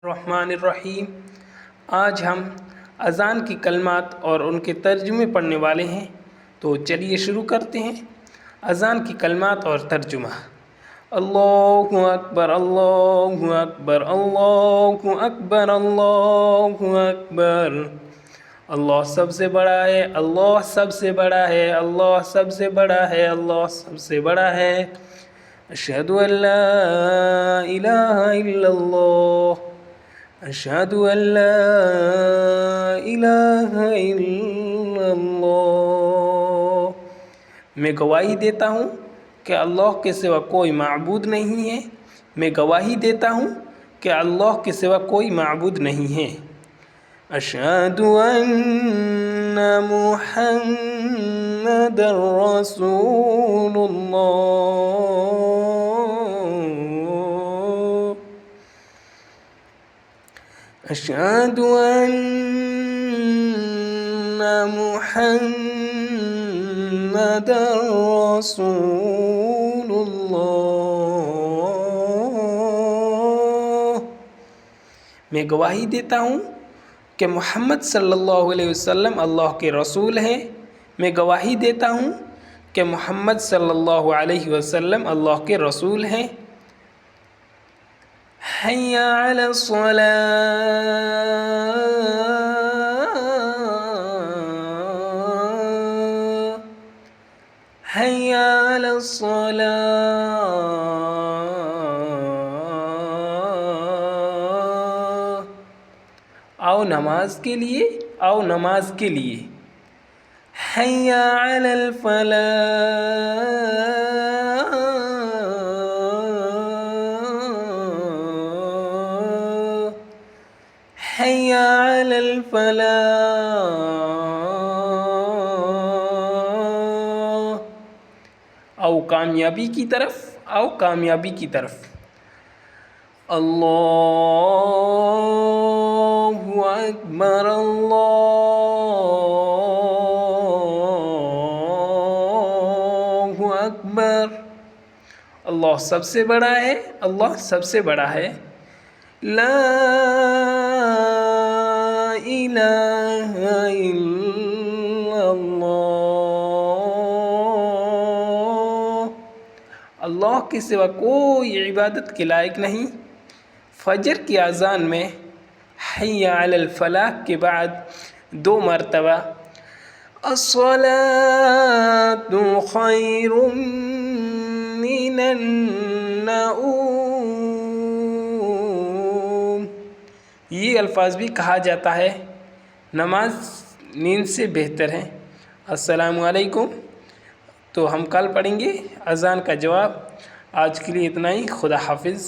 الرحمن الرحیم۔ آج ہم اذان کی کلمات اور ان کے ترجمے پڑھنے والے ہیں، تو چلیے شروع کرتے ہیں۔ اذان کی کلمات اور ترجمہ۔ اللہ اکبر اللہ اکبر اللہ اکبر اللہ اکبر۔ اللہ سب سے بڑا ہے، اللہ سب سے بڑا ہے، اللہ سب سے بڑا ہے، اللہ سب سے بڑا ہے۔ اشہد ان لا الہ الا اللہ، اشہد ان لا الہ الا اللہ۔ میں گواہی دیتا ہوں کہ اللہ کے سوا کوئی معبود نہیں ہے، میں گواہی دیتا ہوں کہ اللہ کے سوا کوئی معبود نہیں ہے۔ اشہد ان محمد رسول اللہ، اشہد ان محمد رسول اللہ۔ میں گواہی دیتا ہوں کہ محمد صلی اللہ علیہ وسلم اللہ کے رسول ہیں، میں گواہی دیتا ہوں کہ محمد صلی اللہ علیہ وسلم اللہ کے رسول ہیں۔ حی علی الصلاة، حی علی الصلاة۔ آؤ نماز کے لیے، آؤ نماز کے لیے۔ حی علی الفلاح، حی علی الفلاح۔ آؤ کامیابی کی طرف، آؤ کامیابی کی طرف۔ اللہ اکبر اللہ اکبر۔ اللہ سب سے بڑا ہے، اللہ سب سے بڑا ہے۔ لا الہ الا اللہ، اللہ کے سوا کوئی عبادت کے لائق نہیں۔ فجر کی اذان میں حی علی الفلاح کے بعد 2 مرتبہ الصلاۃ خیر من النوم، یہ الفاظ بھی کہا جاتا ہے۔ نماز نیند سے بہتر ہے۔ السلام علیکم۔ تو ہم کل پڑھیں گے اذان کا جواب۔ آج کے لیے اتنا ہی، خدا حافظ۔